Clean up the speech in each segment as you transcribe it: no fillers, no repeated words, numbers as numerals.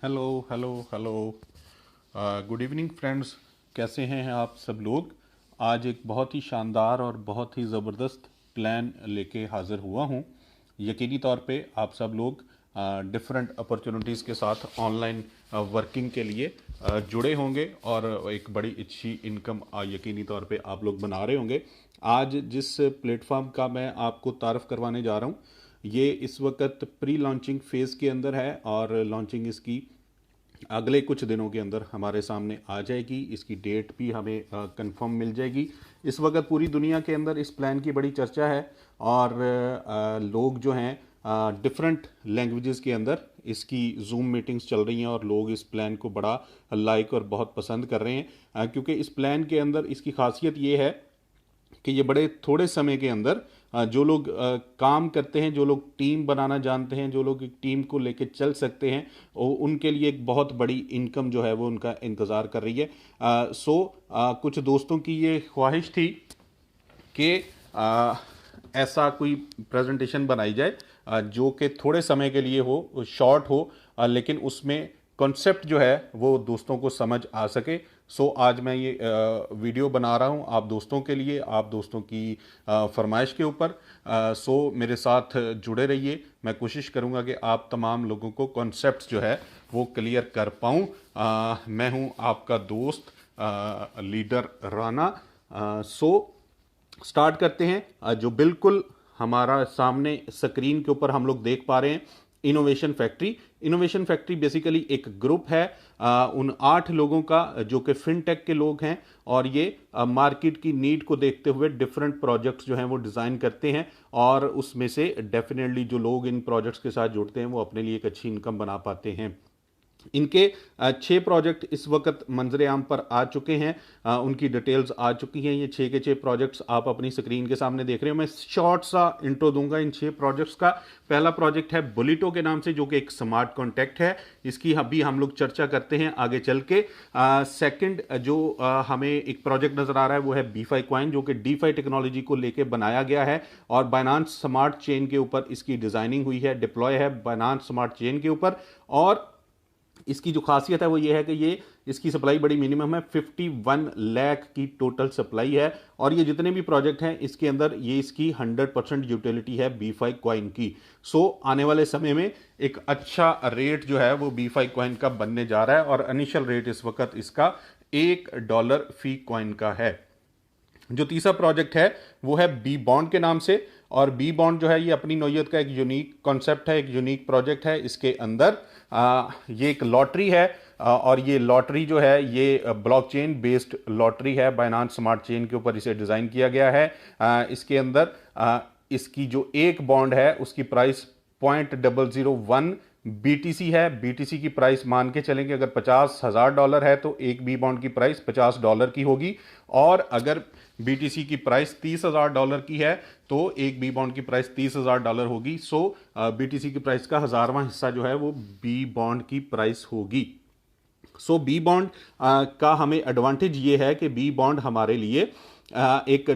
Hello hello hello. Good evening friends. कैसे हैं आप सब लोग? आज एक बहुत ही शानदार और बहुत ही ज़बरदस्त प्लान लेके हाज़िर हुआ हूँ। यकीनी तौर पे आप सब लोग डिफरेंट अपॉर्चुनिटीज़ के साथ ऑनलाइन वर्किंग के लिए जुड़े होंगे और एक बड़ी अच्छी इनकम यकीनी तौर पे आप लोग बना रहे होंगे। आज जिस प्लेटफॉर्म का मैं आपको तारफ़ करवाने जा रहा हूँ, ये इस वक्त प्री लॉन्चिंग फ़ेज़ के अंदर है और लॉन्चिंग इसकी अगले कुछ दिनों के अंदर हमारे सामने आ जाएगी। इसकी डेट भी हमें कंफर्म मिल जाएगी। इस वक्त पूरी दुनिया के अंदर इस प्लान की बड़ी चर्चा है और लोग जो हैं डिफरेंट लैंग्वेजेस के अंदर इसकी जूम मीटिंग्स चल रही हैं और लोग इस प्लान को बड़ा लाइक और बहुत पसंद कर रहे हैं, क्योंकि इस प्लान के अंदर इसकी खासियत ये है कि ये बड़े थोड़े समय के अंदर जो लोग काम करते हैं, जो लोग टीम बनाना जानते हैं, जो लोग एक टीम को लेके चल सकते हैं, उनके लिए एक बहुत बड़ी इनकम जो है वो उनका इंतज़ार कर रही है। कुछ दोस्तों की ये ख्वाहिश थी कि ऐसा कोई प्रेजेंटेशन बनाई जाए जो कि थोड़े समय के लिए हो, शॉर्ट हो, लेकिन उसमें कॉन्सेप्ट जो है वो दोस्तों को समझ आ सके। आज मैं ये वीडियो बना रहा हूँ आप दोस्तों के लिए, आप दोस्तों की फरमाइश के ऊपर। मेरे साथ जुड़े रहिए। मैं कोशिश करूँगा कि आप तमाम लोगों को कॉन्सेप्ट जो है वो क्लियर कर पाऊँ। मैं हूँ आपका दोस्त लीडर राना। स्टार्ट करते हैं। जो बिल्कुल हमारा सामने स्क्रीन के ऊपर हम लोग देख पा रहे हैं, innovation factory. Innovation factory basically एक ग्रुप है उन 8 लोगों का जो कि फिनटेक के लोग हैं, और ये मार्केट की नीड को देखते हुए डिफरेंट प्रोजेक्ट्स जो हैं वो डिज़ाइन करते हैं, और उसमें से डेफिनेटली जो लोग इन प्रोजेक्ट्स के साथ जुड़ते हैं वो अपने लिए एक अच्छी इनकम बना पाते हैं। इनके 6 प्रोजेक्ट इस वक्त मंजर आम पर आ चुके हैं। उनकी डिटेल्स आ चुकी हैं। ये 6 के 6 प्रोजेक्ट्स आप अपनी स्क्रीन के सामने देख रहे हो। मैं शॉर्ट सा इंट्रो दूंगा इन 6 प्रोजेक्ट्स का। पहला प्रोजेक्ट है बुलिटो के नाम से, जो कि एक स्मार्ट कॉन्टैक्ट है। इसकी अभी हम लोग चर्चा करते हैं आगे चल के। सेकंड जो हमें एक प्रोजेक्ट नजर आ रहा है वो है बीफाई क्वाइन, जो कि डीफाई टेक्नोलॉजी को लेके बनाया गया है और बाइनांस स्मार्ट चेन के ऊपर इसकी डिजाइनिंग हुई है, डिप्लॉय है बाइनांस स्मार्ट चेन के ऊपर। और इसकी जो खासियत है वो ये है कि ये इसकी सप्लाई बड़ी मिनिमम है, 51 लाख की टोटल सप्लाई है। और ये जितने भी प्रोजेक्ट हैं इसके अंदर ये इसकी 100% यूटिलिटी है बी5 कॉइन की। आने वाले समय में एक अच्छा रेट जो है वो बी5 कॉइन का बनने जा रहा है, और इनिशियल रेट इस वक्त इसका $1 फी कॉइन का है। जो तीसरा प्रोजेक्ट है वो है बी बॉन्ड के नाम से, और बी बॉन्ड जो है ये अपनी नौयत का एक यूनिक कॉन्सेप्ट है, एक यूनिक प्रोजेक्ट है। इसके अंदर ये एक लॉटरी है, और ये लॉटरी जो है ये ब्लॉकचेन बेस्ड लॉटरी है। बाइनांस स्मार्ट चेन के ऊपर इसे डिज़ाइन किया गया है। इसके अंदर इसकी जो एक बॉन्ड है उसकी प्राइस 0.001 बीटीसी है। बीटीसी की प्राइस मान के चलेंगे, अगर $50,000 है तो एक बी बॉन्ड की प्राइस $50 की होगी, और अगर बीटीसी की प्राइस $30,000 की है तो एक बी बॉन्ड की प्राइस $30,000 होगी। बीटीसी की प्राइस का 1000वां हिस्सा जो है वो बी बॉन्ड की प्राइस होगी। बी बॉन्ड का हमें एडवांटेज ये है कि बी बॉन्ड हमारे लिए एक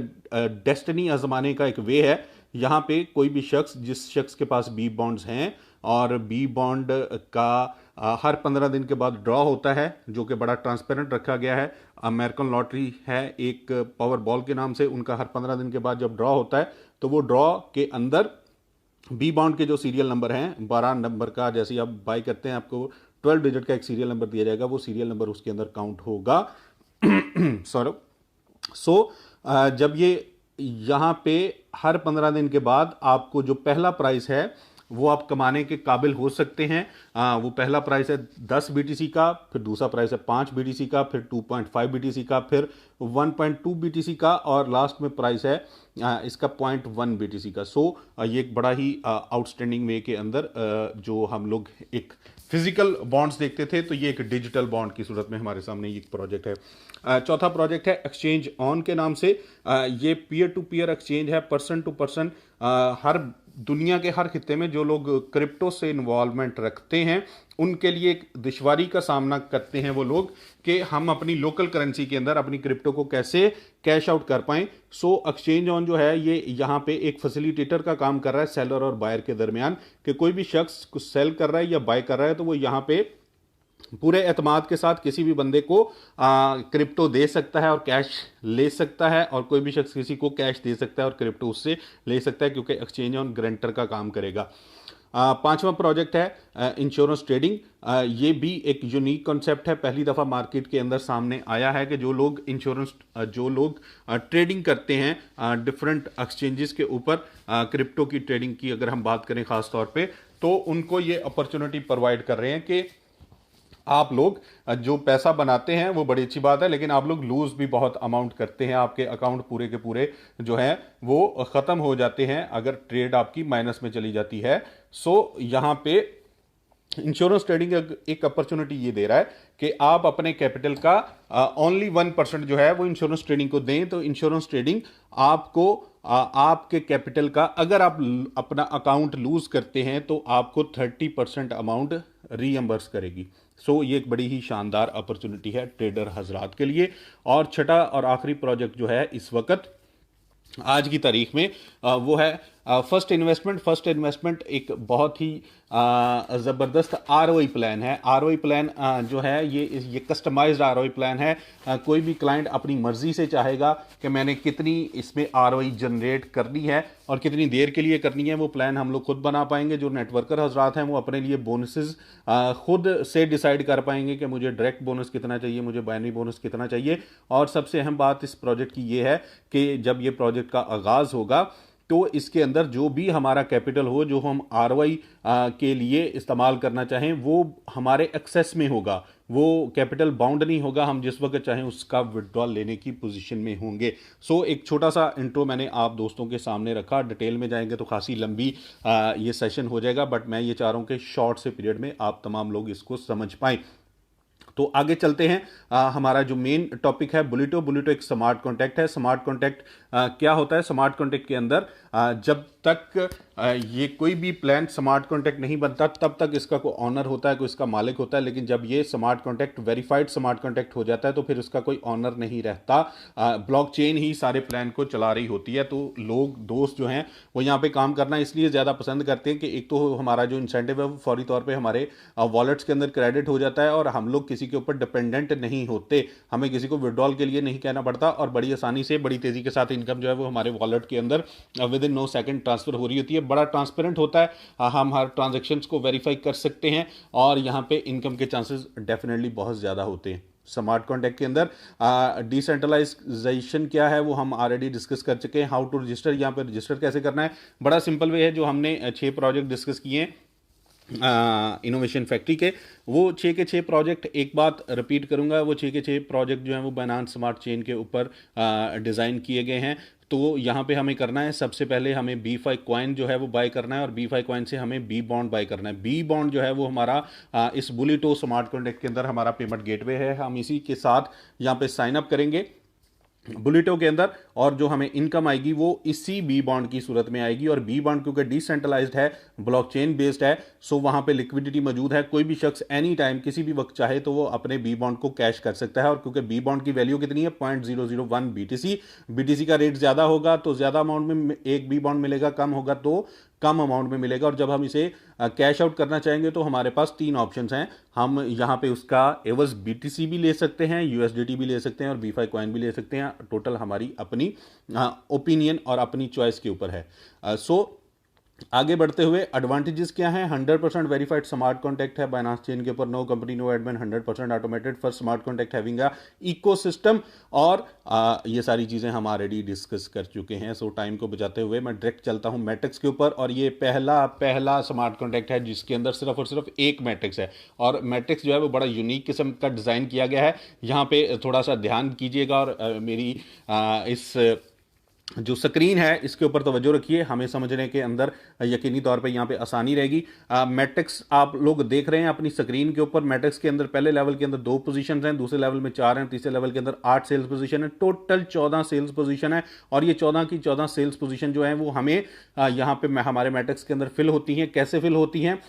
डेस्टिनी आजमाने का एक वे है। यहाँ पे कोई भी शख्स, जिस शख्स के पास बी बॉन्ड्स हैं, और बी बॉन्ड का हर 15 दिन के बाद ड्रॉ होता है, जो कि बड़ा ट्रांसपेरेंट रखा गया है। अमेरिकन लॉटरी है एक पावर बॉल के नाम से, उनका हर 15 दिन के बाद जब ड्रॉ होता है तो वो ड्रॉ के अंदर बी बॉन्ड के जो सीरियल नंबर हैं, 12 नंबर का, जैसे आप बाई करते हैं आपको 12 डिजिट का एक सीरियल नंबर दिया जाएगा, वो सीरियल नंबर उसके अंदर काउंट होगा। सॉरी। जब ये यहाँ पे हर 15 दिन के बाद आपको जो पहला प्राइस है वो आप कमाने के काबिल हो सकते हैं। वो पहला प्राइस है 10 बीटीसी का, फिर दूसरा प्राइस है 5 बीटीसी का, फिर 2.5 बीटीसी का, फिर 1.2 बीटीसी का, और लास्ट में प्राइस है इसका 0.1 बीटीसी का। ये एक बड़ा ही आउटस्टैंडिंग वे के अंदर जो हम लोग एक फिजिकल बॉन्ड्स देखते थे, तो ये एक डिजिटल बॉन्ड की सूरत में हमारे सामने ये प्रोजेक्ट है। चौथा प्रोजेक्ट है एक्सचेंज ऑन के नाम से। ये पीयर टू पीयर एक्सचेंज है, पर्सन टू पर्सन। हर दुनिया के हर खित्ते में जो लोग क्रिप्टो से इन्वॉल्वमेंट रखते हैं उनके लिए एक दुश्वारी का सामना करते हैं वो लोग, कि हम अपनी लोकल करेंसी के अंदर अपनी क्रिप्टो को कैसे कैश आउट कर पाएं। एक्सचेंज ऑन जो है ये यहाँ पे एक फैसिलिटेटर का काम कर रहा है सेलर और बायर के दरमियान, कि कोई भी शख्स कुछ सेल कर रहा है या बाय कर रहा है तो वो यहाँ पे पूरे एतमाद के साथ किसी भी बंदे को क्रिप्टो दे सकता है और कैश ले सकता है, और कोई भी शख्स किसी को कैश दे सकता है और क्रिप्टो उससे ले सकता है, क्योंकि एक्सचेंज ऑन गारंटर का काम करेगा। पांचवा प्रोजेक्ट है इंश्योरेंस ट्रेडिंग। ये भी एक यूनिक कॉन्सेप्ट है, पहली दफ़ा मार्केट के अंदर सामने आया है कि जो लोग इंश्योरेंस जो लोग ट्रेडिंग करते हैं डिफरेंट एक्सचेंजेस के ऊपर, क्रिप्टो की ट्रेडिंग की अगर हम बात करें ख़ास तौर पे, तो उनको ये अपॉर्चुनिटी प्रोवाइड कर रहे हैं कि आप लोग जो पैसा बनाते हैं वो बड़ी अच्छी बात है, लेकिन आप लोग लूज भी बहुत अमाउंट करते हैं, आपके अकाउंट पूरे के पूरे जो है वो ख़त्म हो जाते हैं अगर ट्रेड आपकी माइनस में चली जाती है। सो यहाँ पे इंश्योरेंस ट्रेडिंग एक अपॉर्चुनिटी ये दे रहा है कि आप अपने कैपिटल का ओनली 1% जो है वो इंश्योरेंस ट्रेडिंग को दें, तो इंश्योरेंस ट्रेडिंग आपको आपके कैपिटल का, अगर आप अपना अकाउंट लूज करते हैं तो आपको 30% अमाउंट रीएम्बर्स करेगी। सो ये एक बड़ी ही शानदार अपॉर्चुनिटी है ट्रेडर हजरात के लिए। और छठा और आखिरी प्रोजेक्ट जो है इस वक्त आज की तारीख में वो है फर्स्ट इन्वेस्टमेंट। फर्स्ट इन्वेस्टमेंट एक बहुत ही ज़बरदस्त आरओआई प्लान है। आरओआई प्लान जो है ये कस्टमाइज्ड आरओआई प्लान है। कोई भी क्लाइंट अपनी मर्जी से चाहेगा कि मैंने कितनी इसमें आरओआई जनरेट करनी है और कितनी देर के लिए करनी है, वो प्लान हम लोग खुद बना पाएंगे। जो नेटवर्कर हजरात हैं वो अपने लिए बोनसेस खुद से डिसाइड कर पाएंगे कि मुझे डायरेक्ट बोनस कितना चाहिए, मुझे बाइनरी बोनस कितना चाहिए। और सबसे अहम बात इस प्रोजेक्ट की ये है कि जब ये प्रोजेक्ट का आगाज़ होगा तो इसके अंदर जो भी हमारा कैपिटल हो, जो हम आरओआई के लिए इस्तेमाल करना चाहें, वो हमारे एक्सेस में होगा, वो कैपिटल बाउंड नहीं होगा, हम जिस वक्त चाहें उसका विड्रॉल लेने की पोजीशन में होंगे। सो एक छोटा सा इंट्रो मैंने आप दोस्तों के सामने रखा। डिटेल में जाएंगे तो खासी लंबी ये सेशन हो जाएगा, बट मैं ये चाह रहा हूं कि शॉर्ट से पीरियड में आप तमाम लोग इसको समझ पाएं। तो आगे चलते हैं। हमारा जो मेन टॉपिक है बुलिटो। बुलिटो एक स्मार्ट कॉन्ट्रैक्ट है। स्मार्ट कॉन्ट्रैक्ट क्या होता है? स्मार्ट कॉन्ट्रैक्ट के अंदर जब तक ये कोई भी प्लान स्मार्ट कॉन्ट्रैक्ट नहीं बनता तब तक इसका कोई ऑनर होता है, कोई इसका मालिक होता है, लेकिन जब ये smart contract verified smart contract हो जाता है तो फिर इसका कोई ऑनर नहीं रहता। ब्लॉकचेन ही सारे प्लान को चला रही होती है। तो लोग दोस्त जो हैं वो यहाँ पे काम करना इसलिए ज़्यादा पसंद करते हैं कि एक तो हमारा जो इंसेंटिव है वो फौरी तौर पर हमारे वॉलेट्स के अंदर क्रेडिट हो जाता है और हम लोग किसी के ऊपर डिपेंडेंट नहीं होते, हमें किसी को विड्रॉल के लिए नहीं कहना पड़ता और बड़ी आसानी से बड़ी तेज़ी के साथ इनकम जो है वो हमारे वॉलेट के अंदर विद इन 9 सेकंड ट्रांसफर हो रही होती है। बड़ा ट्रांसपेरेंट होता है, हम हर ट्रांजैक्शंस को वेरीफाई कर सकते हैं और यहाँ पे इनकम के चांसेस डेफिनेटली बहुत ज़्यादा होते हैं। स्मार्ट कॉन्ट्रैक्ट के अंदर डिसेंट्रलाइजेशन क्या है वो हम ऑलरेडी डिस्कस कर चुके हैं। हाउ टू रजिस्टर, यहाँ पे रजिस्टर कैसे करना है, बड़ा सिंपल वे है। जो हमने 6 प्रोजेक्ट डिस्कस किए हैं इनोवेशन फैक्ट्री के, वो 6 के 6 प्रोजेक्ट, एक बात रिपीट करूंगा, वो 6 के 6 प्रोजेक्ट जो हैं वो बाइनेंस स्मार्ट चेन के ऊपर डिज़ाइन किए गए हैं। तो यहाँ पे हमें करना है, सबसे पहले हमें B5 कॉइन जो है वो बाय करना है और B5 कॉइन से हमें B बॉन्ड बाय करना है। B बॉन्ड जो है वो हमारा इस बुलिटो स्मार्ट कॉन्ट्रैक्ट के अंदर हमारा पेमेंट गेटवे है। हम इसी के साथ यहाँ पे साइन अप करेंगे बुलिटो के अंदर और जो हमें इनकम आएगी वो इसी बी बॉन्ड की सूरत में आएगी। और बी बॉन्ड क्योंकि डिसेंट्रलाइज्ड है, ब्लॉकचेन बेस्ड है, सो वहां पे लिक्विडिटी मौजूद है। कोई भी शख्स एनी टाइम किसी भी वक्त चाहे तो वो अपने बी बॉन्ड को कैश कर सकता है। और क्योंकि बी बॉन्ड की वैल्यू कितनी है 0.001 BTC, BTC का रेट ज्यादा होगा तो ज्यादा अमाउंट में एक बी बॉन्ड मिलेगा, कम होगा तो कम अमाउंट में मिलेगा। और जब हम इसे कैश आउट करना चाहेंगे तो हमारे पास 3 ऑप्शंस हैं। हम यहाँ पे उसका एवज BTC भी ले सकते हैं, USDT भी ले सकते हैं और B5 कॉइन भी ले सकते हैं। टोटल हमारी अपनी ओपिनियन और अपनी चॉइस के ऊपर है। सो आगे बढ़ते हुए एडवांटेजेस क्या हैं? 100% वेरीफाइड स्मार्ट कॉन्ट्रैक्ट है बाइनेंस चेन के ऊपर, no company no admin, 100% automated for smart contract having a ecosystem. और ये सारी चीज़ें हम ऑलरेडी डिस्कस कर चुके हैं। सो टाइम को बचाते हुए मैं डायरेक्ट चलता हूं मैट्रिक्स के ऊपर। और ये पहला स्मार्ट कॉन्ट्रैक्ट है जिसके अंदर सिर्फ और सिर्फ एक मैट्रिक्स है। और मैट्रिक्स जो है वो बड़ा यूनिक किस्म का डिज़ाइन किया गया है। यहाँ पे थोड़ा सा ध्यान कीजिएगा और मेरी इस जो स्क्रीन है इसके ऊपर तवज्जो रखिए, हमें समझने के अंदर यकीनी तौर पे यहाँ पे आसानी रहेगी। मैट्रिक्स आप लोग देख रहे हैं अपनी स्क्रीन के ऊपर। मैट्रिक्स के अंदर पहले लेवल के अंदर 2 पोजीशंस हैं, दूसरे लेवल में 4 हैं, तीसरे लेवल के अंदर 8 सेल्स पोजीशन है, टोटल 14 सेल्स पोजीशन है। और ये 14 की 14 सेल्स पोजीशन जो है वो हमें यहाँ पे हमारे मैट्रिक्स के अंदर फिल होती हैं। कैसे फिल होती हैं?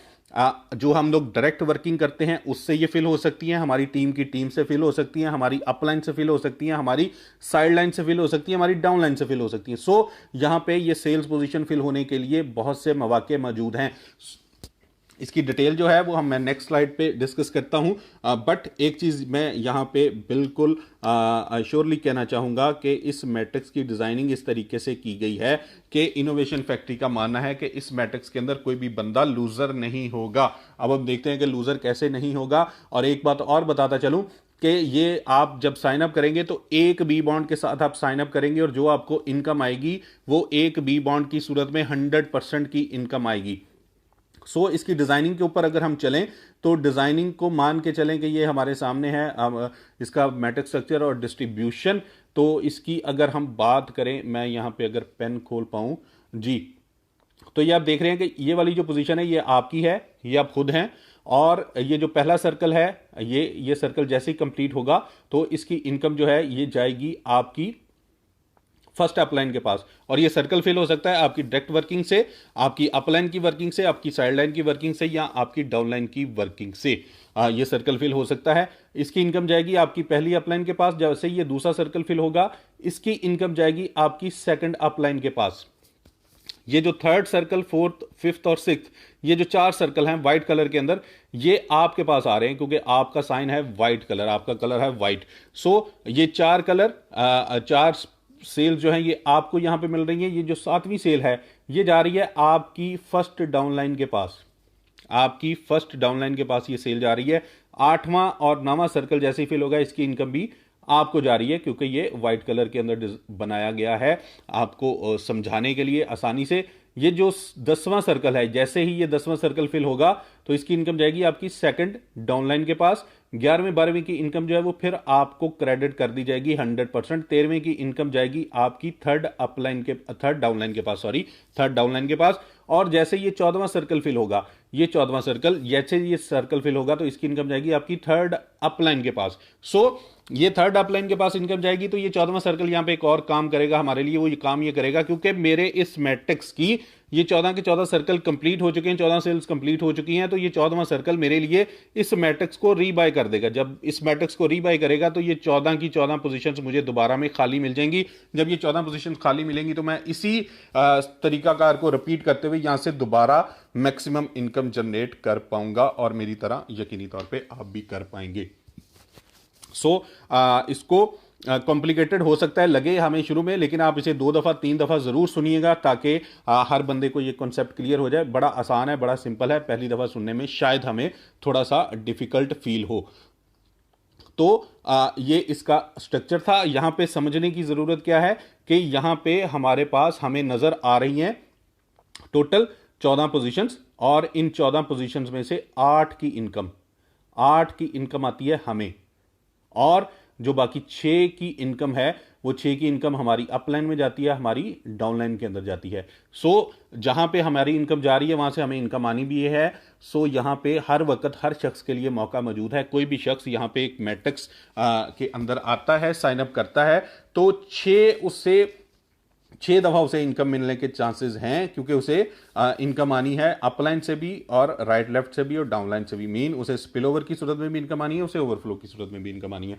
जो हम लोग डायरेक्ट वर्किंग करते हैं उससे ये फिल हो सकती हैं, हमारी टीम की टीम से फिल हो सकती हैं, हमारी अपलाइन से फिल हो सकती हैं, हमारी साइड लाइन से फिल हो सकती है, हमारी डाउन लाइन से फिल हो सकती है। सो यहाँ पे ये सेल्स पोजीशन फिल होने के लिए बहुत से मौके मौजूद हैं। इसकी डिटेल जो है वो मैं नेक्स्ट स्लाइड पे डिस्कस करता हूं, बट एक चीज़ मैं यहाँ पे बिल्कुल श्योरली कहना चाहूँगा कि इस मैट्रिक्स की डिज़ाइनिंग इस तरीके से की गई है कि इनोवेशन फैक्ट्री का मानना है कि इस मैट्रिक्स के अंदर कोई भी बंदा लूज़र नहीं होगा। अब हम देखते हैं कि लूज़र कैसे नहीं होगा। और एक बात और बताता चलूँ कि ये आप जब साइन अप करेंगे तो एक बी बॉन्ड के साथ आप साइन अप करेंगे और जो आपको इनकम आएगी वो एक बी बॉन्ड की सूरत में 100% की इनकम आएगी। सो इसकी डिज़ाइनिंग के ऊपर अगर हम चलें तो डिज़ाइनिंग को मान के चलें कि ये हमारे सामने है इसका मैट्रिक्स स्ट्रक्चर और डिस्ट्रीब्यूशन। तो इसकी अगर हम बात करें, मैं यहाँ पे अगर पेन खोल पाऊँ जी, तो ये आप देख रहे हैं कि ये वाली जो पोजीशन है ये आपकी है, ये आप खुद हैं। और ये जो पहला सर्कल है, ये सर्कल जैसे ही कंप्लीट होगा तो इसकी इनकम जो है ये जाएगी आपकी फर्स्ट अपलाइन के पास। और ये सर्कल फिल हो सकता है आपकी डायरेक्ट वर्किंग से, आपकी अपलाइन की वर्किंग से, आपकी साइड लाइन की वर्किंग से, या आपकी डाउनलाइन की वर्किंग से। ये सर्कल फिल हो सकता है। इसकी इनकम जाएगी आपकी पहली अपलाइन के पास। जैसे ये दूसरा सर्कल फिल होगा इसकी इनकम जाएगी आपकी सेकंड अपलाइन के पास। ये जो थर्ड सर्कल, फोर्थ, फिफ्थ और सिक्स्थ, ये जो 4 सर्कल हैं व्हाइट कलर के अंदर, ये आपके पास आ रहे हैं क्योंकि आपका साइन है व्हाइट कलर, आपका कलर है व्हाइट। सो ये 4 कलर, 4 सेल जो है ये आपको यहां पे मिल रही है। ये जो 7वीं सेल है ये जा रही है आपकी फर्स्ट डाउनलाइन के पास, आपकी फर्स्ट डाउनलाइन के पास ये सेल जा रही है। 8वां और 9वां सर्कल जैसे ही फिल होगा इसकी इनकम भी आपको जा रही है क्योंकि ये व्हाइट कलर के अंदर बनाया गया है आपको समझाने के लिए आसानी से। ये जो 10वां सर्कल है, जैसे ही ये 10वां सर्कल फिल होगा तो इसकी इनकम जाएगी आपकी सेकंड डाउनलाइन के पास। 11वें 12वें की इनकम जो है वो फिर आपको क्रेडिट कर दी जाएगी 100%। 13वें की इनकम जाएगी आपकी थर्ड डाउनलाइन के पास, थर्ड डाउनलाइन के पास। और जैसे ये 14वां सर्कल फिल होगा, ये 14वां सर्कल जैसे ये सर्कल फिल होगा तो इसकी इनकम जाएगी आपकी थर्ड अपलाइन के पास। सो ये थर्ड अपलाइन के पास इनकम जाएगी। तो ये 14वां सर्कल यहां पे एक और काम करेगा हमारे लिए। वो ये काम ये करेगा क्योंकि मेरे इस मैट्रिक्स की ये 14 के 14 सर्कल कंप्लीट हो चुके हैं, 14 सेल्स कंप्लीट हो चुकी हैं। तो ये 14वां सर्कल मेरे लिए इस मैट्रिक्स को रीबाय कर देगा। जब इस मैट्रिक्स को रीबाय करेगा तो ये 14 की 14 पोजीशंस मुझे दोबारा में खाली मिल जाएंगी। जब ये 14 पोजीशंस खाली मिलेंगी तो मैं इसी तरीकाकार को रिपीट करते हुए यहां से दोबारा मैक्सिमम इनकम जनरेट कर पाऊंगा और मेरी तरह यकीनी तौर पर आप भी कर पाएंगे। इसको कॉम्प्लिकेटेड हो सकता है लगे हमें शुरू में, लेकिन आप इसे 2 दफा 3 दफा जरूर सुनिएगा ताकि हर बंदे को ये कॉन्सेप्ट क्लियर हो जाए। बड़ा आसान है, बड़ा सिंपल है, पहली दफा सुनने में शायद हमें थोड़ा सा डिफिकल्ट फील हो। तो ये इसका स्ट्रक्चर था। यहां पे समझने की जरूरत क्या है कि यहां पे हमारे पास हमें नजर आ रही हैं टोटल 14 पोजीशंस, और इन 14 पोजीशंस में से 8 की इनकम आती है हमें, और जो बाकी 6 की इनकम है वो 6 की इनकम हमारी अपलाइन में जाती है, हमारी डाउनलाइन के अंदर जाती है। जहां पे हमारी इनकम जा रही है वहां से हमें इनकम आनी भी है। यहां पे हर वक्त हर शख्स के लिए मौका मौजूद है। कोई भी शख्स यहां पे एक मैट्रिक्स के अंदर आता है, साइन अप करता है, तो 6 दफा उसे इनकम मिलने के चांसेस हैं क्योंकि उसे इनकम आनी है अपलाइन से भी और राइट लेफ्ट से भी और डाउनलाइन से भी। मीन उसे स्पिल ओवर की सूरत में भी इनकम आनी है, उसे ओवरफ्लो की सूरत में भी इनकम आनी है।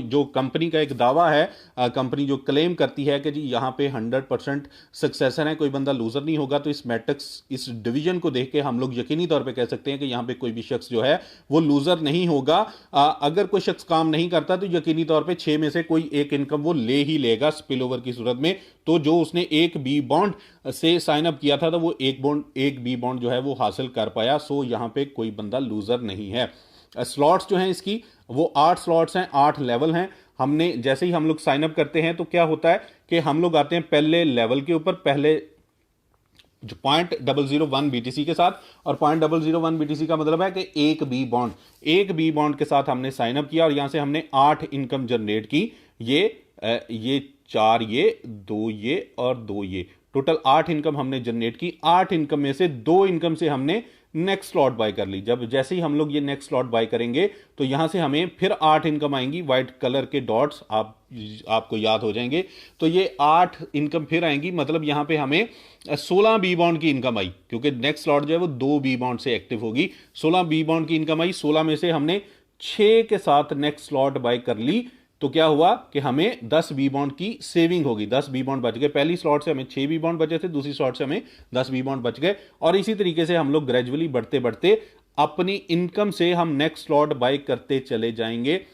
जो कंपनी का एक दावा है, कंपनी जो क्लेम करती है कि जी यहाँ पे 100% सक्सेसर है, कोई बंदा लूजर नहीं होगा, तो इस मैट्रिक्स, इस डिवीजन को देख के हम लोग यकीनी तौर पर कह सकते हैं कि यहाँ पे कोई भी शख्स जो है वो लूजर नहीं होगा। अगर कोई शख्स काम नहीं करता तो यकीनी तौर पर 6 में से कोई एक इनकम वो ले ही लेगा स्पिल ओवर की सूरत में। तो जो उसने एक बी बॉन्ड से साइन अप किया था तो वो एक बी बॉन्ड जो है वो हासिल कर पाया। यहां पे कोई बंदा लूजर नहीं है। स्लॉट्स जो हैं इसकी वो 8 स्लॉट्स हैं, 8 लेवल हैं। हमने जैसे ही हम लोग साइन अप करते हैं तो क्या होता है कि हम लोग आते हैं पहले लेवल के ऊपर, पहले जो 0.001 BTC के साथ, और 0.001 BTC का मतलब है कि एक बी बॉन्ड के साथ हमने साइन अप किया और यहां से हमने 8 इनकम जनरेट की। ये 4 ये 2 ये और 2 ये, टोटल 8 इनकम हमने जनरेट की। 8 इनकम में से 2 इनकम से हमने नेक्स्ट स्लॉट बाय कर ली। जब जैसे ही हम लोग ये नेक्स्ट स्लॉट बाय करेंगे तो यहां से हमें फिर 8 इनकम आएंगी। व्हाइट कलर के डॉट्स आपको याद हो जाएंगे। तो ये 8 इनकम फिर आएंगी, मतलब यहां पे हमें 16 बी बॉन्ड की इनकम आई, क्योंकि नेक्स्ट स्लॉट जो है वो 2 बी बॉन्ड से एक्टिव होगी। 16 बी बॉन्ड की इनकम आई। 16 में से हमने 6 के साथ नेक्स्ट स्लॉट बाय कर ली। तो क्या हुआ कि हमें 10 बी बॉन्ड की सेविंग होगी, 10 बी बॉन्ड बच गए। पहली स्लॉट से हमें 6 बी बॉन्ड बचे थे, दूसरी स्लॉट से हमें 10 बी बॉन्ड बच गए। और इसी तरीके से हम लोग ग्रेजुअली बढ़ते बढ़ते अपनी इनकम से हम नेक्स्ट स्लॉट बाय करते चले जाएंगे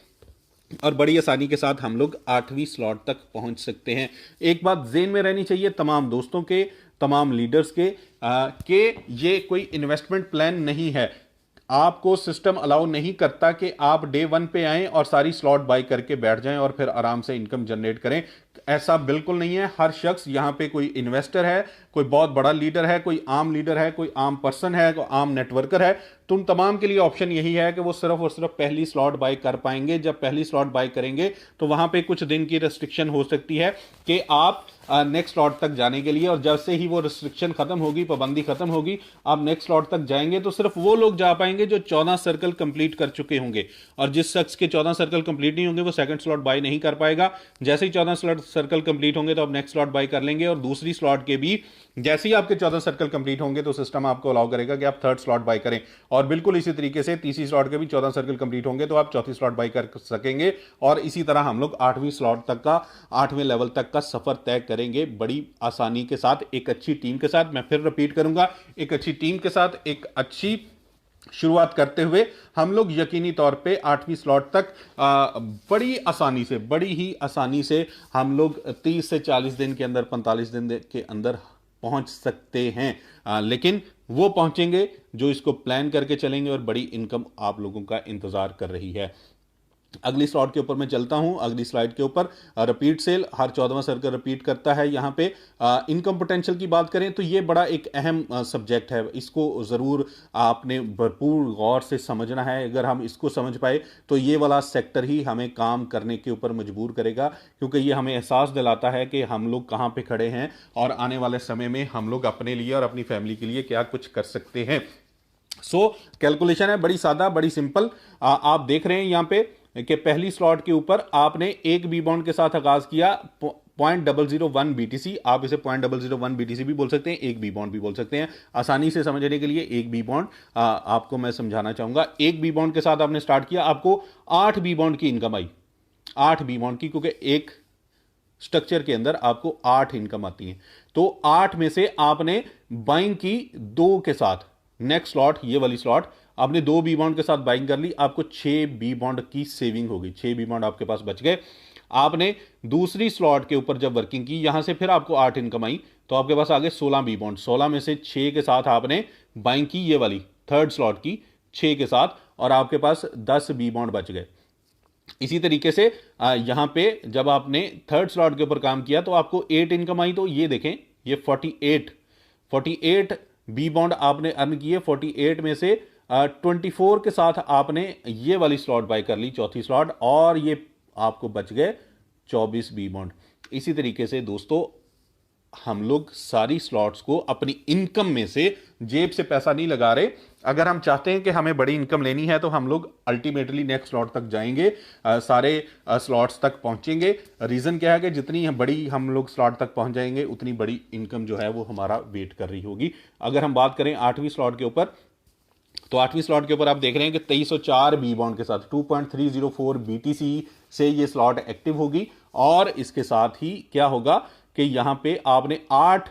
और बड़ी आसानी के साथ हम लोग 8वीं स्लॉट तक पहुंच सकते हैं। एक बात ज़हन में रहनी चाहिए तमाम दोस्तों के, तमाम लीडर्स के, कि ये कोई इन्वेस्टमेंट प्लान नहीं है। आपको सिस्टम अलाउ नहीं करता कि आप डे 1 पे आएं और सारी स्लॉट बाय करके बैठ जाएं और फिर आराम से इनकम जनरेट करें। ऐसा बिल्कुल नहीं है। हर शख्स यहां पे कोई इन्वेस्टर है, कोई बहुत बड़ा लीडर है, कोई आम लीडर है, कोई आम पर्सन है, कोई आम नेटवर्कर है। तो उन तमाम के लिए ऑप्शन यही है कि वो सिर्फ और सिर्फ पहली स्लॉट बाय कर पाएंगे। जब पहली स्लॉट बाय करेंगे तो वहां पे कुछ दिन की रेस्ट्रिक्शन हो सकती है कि आप नेक्स्ट स्लॉट तक जाने के लिए, और जैसे ही वो रिस्ट्रिक्शन खत्म होगी, पाबंदी खत्म होगी, आप नेक्स्ट स्लॉट तक जाएंगे तो सिर्फ वो लोग जा पाएंगे जो 14 सर्कल कंप्लीट कर चुके होंगे। और जिस शख्स के 14 सर्कल कंप्लीट नहीं होंगे वो सेकंड स्लॉट बाय नहीं कर पाएगा। जैसे ही 14 स्लॉट सर्कल कंप्लीट होंगे तो आप नेक्स्ट स्लॉट बाय कर लेंगे, और दूसरी स्लॉट के भी जैसे ही आपके 14 सर्कल कंप्लीट होंगे तो सिस्टम आपको अलाउ करेगा कि आप थर्ड स्लॉट बाय करें। और बिल्कुल इसी तरीके से तीसरी स्लॉट के भी 14 सर्कल कंप्लीट होंगे तो आप चौथी स्लॉट बाय कर सकेंगे। और इसी तरह हम लोग 8वीं स्लॉट तक का, 8वें लेवल तक का सफर तय करेंगे बड़ी आसानी के साथ, एक अच्छी टीम के साथ। मैं फिर रिपीट करूंगा, एक अच्छी टीम के साथ, एक अच्छी शुरुआत करते हुए हम लोग यकीनी तौर पे 8वीं स्लॉट तक बड़ी आसानी से, बड़ी ही आसानी से हम लोग 30 से 40 दिन के अंदर, 45 दिन के अंदर पहुंच सकते हैं। लेकिन वो पहुंचेंगे जो इसको प्लान करके चलेंगे, और बड़ी इनकम आप लोगों का इंतजार कर रही है। अगली स्लॉट के ऊपर मैं चलता हूं, अगली स्लाइड के ऊपर। रिपीट सेल हर 14वां सर्कल रिपीट करता है। यहां पे इनकम पोटेंशियल की बात करें तो ये बड़ा एक अहम सब्जेक्ट है। इसको ज़रूर आपने भरपूर गौर से समझना है। अगर हम इसको समझ पाए तो ये वाला सेक्टर ही हमें काम करने के ऊपर मजबूर करेगा, क्योंकि ये हमें एहसास दिलाता है कि हम लोग कहां पे खड़े हैं और आने वाले समय में हम लोग अपने लिए और अपनी फैमिली के लिए क्या कुछ कर सकते हैं। कैलकुलेशन है बड़ी सादा, बड़ी सिंपल। आप देख रहे हैं यहां पे कि पहली स्लॉट के ऊपर आपने एक बी बॉन्ड के साथ आगाज किया, 0.001 BTC। आप इसे 0.001 BTC भी बोल सकते हैं, एक बी बॉन्ड भी बोल सकते हैं। आसानी से समझने के लिए एक बी बॉन्ड आपको मैं समझाना चाहूंगा। एक बी बॉन्ड के साथ आपने स्टार्ट किया, आपको 8 बी बॉन्ड की इनकम आई, 8 बी बॉन्ड की, क्योंकि एक स्ट्रक्चर के अंदर आपको 8 इनकम आती है। तो 8 में से आपने बाइंग की 2 के साथ, नेक्स्ट स्लॉट ये वाली स्लॉट आपने 2 बी बॉन्ड के साथ बाइंग कर ली, आपको 6 बी बॉन्ड की सेविंग होगी, 6 बी बॉन्ड आपके पास बच गए। आपने दूसरी स्लॉट के ऊपर जब वर्किंग की, यहां से फिर आपको 8 इनकम आई, तो आपके पास आगे 16 बी बॉन्ड, 16 में से 6 के साथ आपने बाइंग की, ये वाली थर्ड स्लॉट की 6 के साथ, और आपके पास 10 बी बॉन्ड बच गए। इसी तरीके से यहां पे जब आपने थर्ड स्लॉट के ऊपर काम किया तो आपको 8 इनकम आई। तो ये देखें, ये 48 बी बॉन्ड आपने अर्न किए। 48 में से 24 के साथ आपने ये वाली स्लॉट बाय कर ली, चौथी स्लॉट, और ये आपको बच गए 24 बी बॉन्ड। इसी तरीके से दोस्तों हम लोग सारी स्लॉट्स को अपनी इनकम में से, जेब से पैसा नहीं लगा रहे। अगर हम चाहते हैं कि हमें बड़ी इनकम लेनी है तो हम लोग अल्टीमेटली नेक्स्ट स्लॉट तक जाएंगे, सारे स्लॉट्स तक पहुंचेंगे। रीजन क्या है कि जितनी बड़ी हम लोग स्लॉट तक पहुंच जाएंगे उतनी बड़ी इनकम जो है वो हमारा वेट कर रही होगी। अगर हम बात करें 8वीं स्लॉट के ऊपर, तो 8वीं स्लॉट के ऊपर आप देख रहे हैं कि 2304 बी बॉन्ड के साथ 2.304 BTC से ये स्लॉट एक्टिव होगी। और इसके साथ ही क्या होगा कि यहां पे आपने 8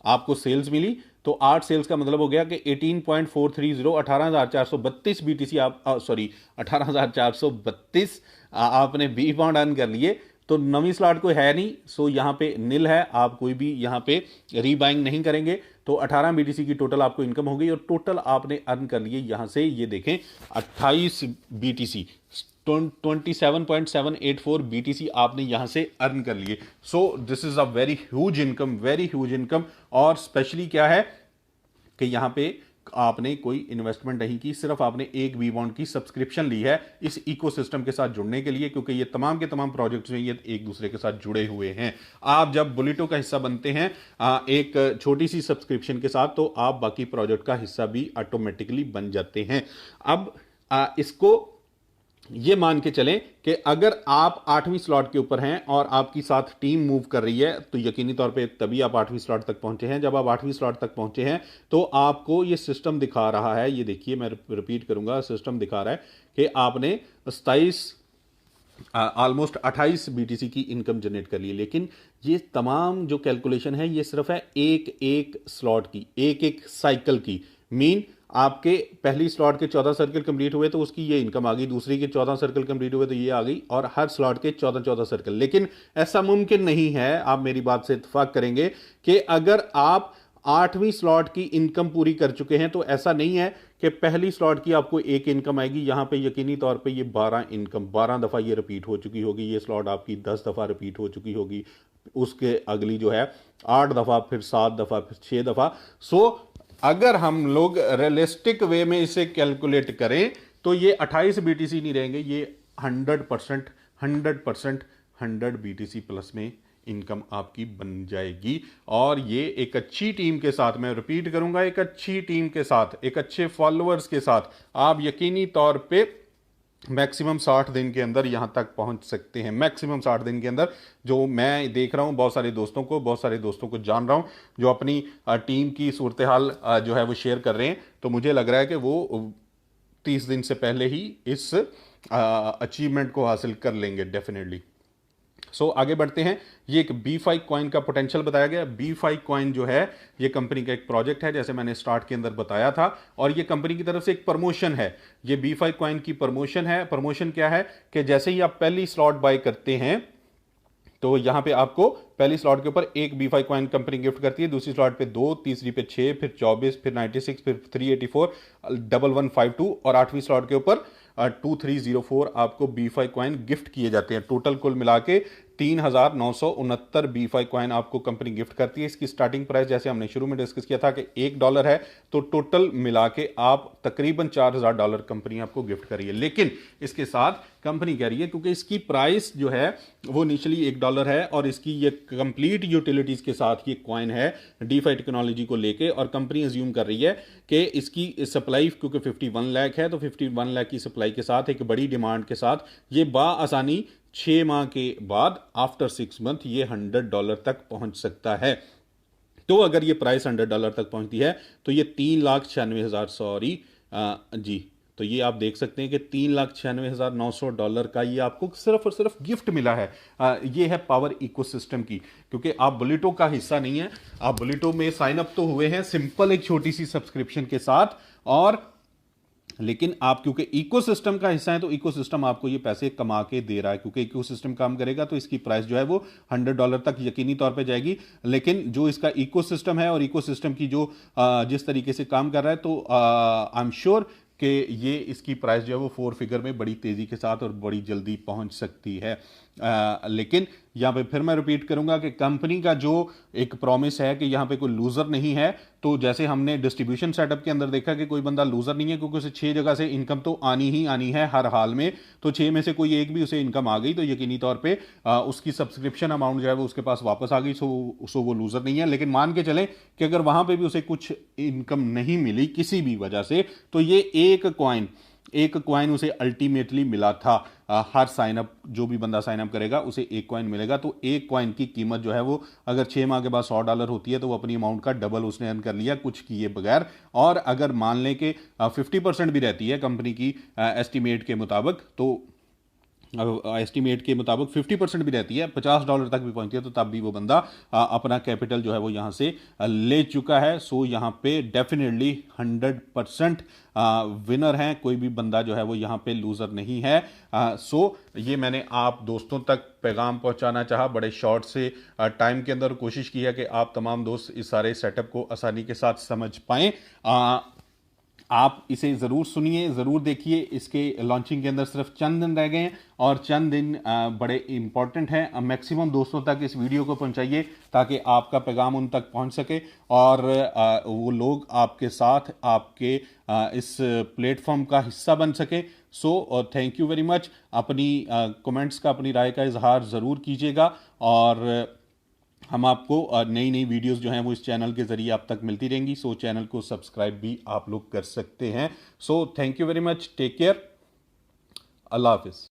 आपको सेल्स मिली, तो 8 सेल्स का मतलब हो गया कि 18.430 18,432 BTC आप 18,432 आपने बी बॉन्ड अर्न कर लिए। तो नवी स्लॉट कोई है नहीं, सो यहां पे निल है, आप कोई भी यहां पे रीबाइंग नहीं करेंगे। तो 18 BTC की टोटल आपको इनकम हो गई, और टोटल आपने अर्न कर लिए यहां से, ये देखें 28 BTC, 27.784 BTC आपने यहां से अर्न कर लिए। So this is a very huge income, very huge income. और स्पेशली क्या है कि यहां पे आपने कोई इन्वेस्टमेंट नहीं की, सिर्फ आपने एक बी बॉन्ड की सब्सक्रिप्शन ली है इस इकोसिस्टम के साथ जुड़ने के लिए, क्योंकि ये तमाम के तमाम प्रोजेक्ट्स में ये एक दूसरे के साथ जुड़े हुए हैं। आप जब बुलेटो का हिस्सा बनते हैं एक छोटी सी सब्सक्रिप्शन के साथ, तो आप बाकी प्रोजेक्ट का हिस्सा भी ऑटोमेटिकली बन जाते हैं। अब इसको ये मान के चलें कि अगर आप 8वीं स्लॉट के ऊपर हैं और आपकी साथ टीम मूव कर रही है, तो यकीनी तौर पे तभी आप 8वीं स्लॉट तक पहुंचे हैं। जब आप 8वीं स्लॉट तक पहुंचे हैं तो आपको ये सिस्टम दिखा रहा है, ये देखिए मैं रिपीट करूंगा, सिस्टम दिखा रहा है कि आपने 27 ऑलमोस्ट 28 बीटीसी की इनकम जनरेट कर ली। लेकिन ये तमाम जो कैलकुलेशन है ये सिर्फ है एक एक स्लॉट की, एक एक साइकिल की। मीन आपके पहली स्लॉट के 14 सर्कल कंप्लीट हुए तो उसकी ये इनकम आ गई, दूसरी के 14 सर्कल कंप्लीट हुए तो ये आ गई, और हर स्लॉट के 14 सर्कल। लेकिन ऐसा मुमकिन नहीं है, आप मेरी बात से इत्तेफाक करेंगे कि अगर आप 8वीं स्लॉट की इनकम पूरी कर चुके हैं तो ऐसा नहीं है कि पहली स्लॉट की आपको एक इनकम आएगी। यहां पे यकीनी तौर पे ये 12 इनकम 12 दफा ये रिपीट हो चुकी होगी, ये स्लॉट आपकी 10 दफा रिपीट हो चुकी होगी, उसके अगली जो है 8 दफा, फिर 7 दफा, फिर 6 दफा। सो अगर हम लोग रियलिस्टिक वे में इसे कैलकुलेट करें तो ये 28 बीटीसी नहीं रहेंगे, ये 100% 100% 100 बीटीसी प्लस में इनकम आपकी बन जाएगी। और ये एक अच्छी टीम के साथ, मैं रिपीट करूंगा, एक अच्छी टीम के साथ, एक अच्छे फॉलोअर्स के साथ आप यकीनी तौर पे मैक्सिमम 60 दिन के अंदर यहां तक पहुंच सकते हैं। मैक्सिमम 60 दिन के अंदर, जो मैं देख रहा हूं बहुत सारे दोस्तों को जान रहा हूं जो अपनी टीम की सूरत हाल जो है वो शेयर कर रहे हैं, तो मुझे लग रहा है कि वो 30 दिन से पहले ही इस अचीवमेंट को हासिल कर लेंगे डेफिनेटली। सो आगे बढ़ते हैं। ये एक B5 कॉइन का पोटेंशियल बताया गया। B5 कॉइन जो है ये कंपनी का एक प्रोजेक्ट है, जैसे मैंने स्टार्ट के अंदर बताया था, और ये कंपनी की तरफ से एक प्रमोशन है। ये B5 कॉइन की प्रमोशन है। प्रमोशन क्या है कि जैसे ही आप पहली स्लॉट बाय करते हैं तो यहां पे आपको पहली स्लॉट के ऊपर एक B5 कॉइन कंपनी गिफ्ट करती है, दूसरी स्लॉट पे 2, तीसरी पे 6, फिर 24, फिर 96, फिर 384, 1152, और 8वीं स्लॉट के ऊपर 2304 आपको B5 कॉइन गिफ्ट किए जाते हैं। टोटल कुल मिला के 3969 B5 कॉइन आपको कंपनी गिफ्ट करती है। इसकी स्टार्टिंग प्राइस जैसे हमने शुरू में डिस्कस किया था कि $1 है, तो टोटल मिला के आप तकरीबन $4000 कंपनी आपको गिफ्ट कर रही है। लेकिन इसके साथ कंपनी कह रही है, क्योंकि इसकी प्राइस जो है वो इनिशियली $1 है और इसकी ये कंप्लीट यूटिलिटीज के साथ ये कॉइन है DeFi टेक्नोलॉजी को लेके, और कंपनी अज्यूम कर रही है कि इसकी सप्लाई क्योंकि 51 लाख है, तो 51 लाख की सप्लाई के साथ एक बड़ी डिमांड के साथ ये बाआसानी 6 माह के बाद आफ्टर 6 मंथ ये $100 तक पहुंच सकता है। तो अगर ये प्राइस $100 तक पहुंचती है तो ये 3,96,000 सॉरी जी, तो ये आप देख सकते हैं कि $3,96,900 का ये आपको सिर्फ और सिर्फ गिफ्ट मिला है। ये है पावर इकोसिस्टम की, क्योंकि आप बुलेटो का हिस्सा नहीं है, आप बुलेटो में साइन अप तो हुए हैं सिंपल एक छोटी सी सब्सक्रिप्शन के साथ, और लेकिन आप क्योंकि इकोसिस्टम का हिस्सा है तो इकोसिस्टम आपको ये पैसे कमा के दे रहा है। क्योंकि इकोसिस्टम काम करेगा तो इसकी प्राइस जो है वो $100 तक यकीनी तौर पे जाएगी। लेकिन जो इसका इकोसिस्टम है और इकोसिस्टम की जो जिस तरीके से काम कर रहा है, तो आई एम श्योर कि ये इसकी प्राइस जो है वो 4 फिगर में बड़ी तेजी के साथ और बड़ी जल्दी पहुंच सकती है। लेकिन यहां पे फिर मैं रिपीट करूंगा कि कंपनी का जो एक प्रॉमिस है कि यहां पे कोई लूजर नहीं है। तो जैसे हमने डिस्ट्रीब्यूशन सेटअप के अंदर देखा कि कोई बंदा लूजर नहीं है, क्योंकि उसे 6 जगह से इनकम तो आनी ही आनी है हर हाल में। तो 6 में से कोई एक भी उसे इनकम आ गई तो यकीनी तौर पे उसकी सब्सक्रिप्शन अमाउंट जो है वो उसके पास वापस आ गई, सो वो लूजर नहीं है। लेकिन मान के चलें कि अगर वहां पे भी उसे कुछ इनकम नहीं मिली किसी भी वजह से, तो ये एक कॉइन उसे अल्टीमेटली मिला था। हर साइनअप, जो भी बंदा साइनअप करेगा उसे एक कॉइन मिलेगा। तो एक कॉइन की कीमत जो है वो अगर 6 माह के बाद $100 होती है तो वो अपनी अमाउंट का डबल उसने अर्न कर लिया कुछ किए बगैर। और अगर मान लें कि 50% भी रहती है कंपनी की एस्टीमेट के मुताबिक, तो एस्टीमेट के मुताबिक 50% भी रहती है, $50 तक भी पहुंचती है, तो तब भी वो बंदा अपना कैपिटल जो है वो यहां से ले चुका है। सो यहां पे डेफिनेटली 100% विनर है, कोई भी बंदा जो है वो यहां पे लूजर नहीं है। सो ये मैंने आप दोस्तों तक पैगाम पहुंचाना चाहा बड़े शॉर्ट से टाइम के अंदर। कोशिश की है कि आप तमाम दोस्त इस सारे सेटअप को आसानी के साथ समझ पाएं। आप इसे ज़रूर सुनिए, ज़रूर देखिए। इसके लॉन्चिंग के अंदर सिर्फ चंद दिन रह गए हैं और चंद दिन बड़े इंपॉर्टेंट हैं। मैक्सिमम दोस्तों तक इस वीडियो को पहुंचाइए ताकि आपका पैगाम उन तक पहुंच सके और वो लोग आपके साथ आपके इस प्लेटफॉर्म का हिस्सा बन सके। सो थैंक यू वेरी मच। अपनी कमेंट्स का, अपनी राय का इजहार ज़रूर कीजिएगा और हम आपको नई नई वीडियोस जो हैं वो इस चैनल के ज़रिए आप तक मिलती रहेंगी। सो चैनल को सब्सक्राइब भी आप लोग कर सकते हैं। So thank you very much, take care, अल्लाह हाफिज़।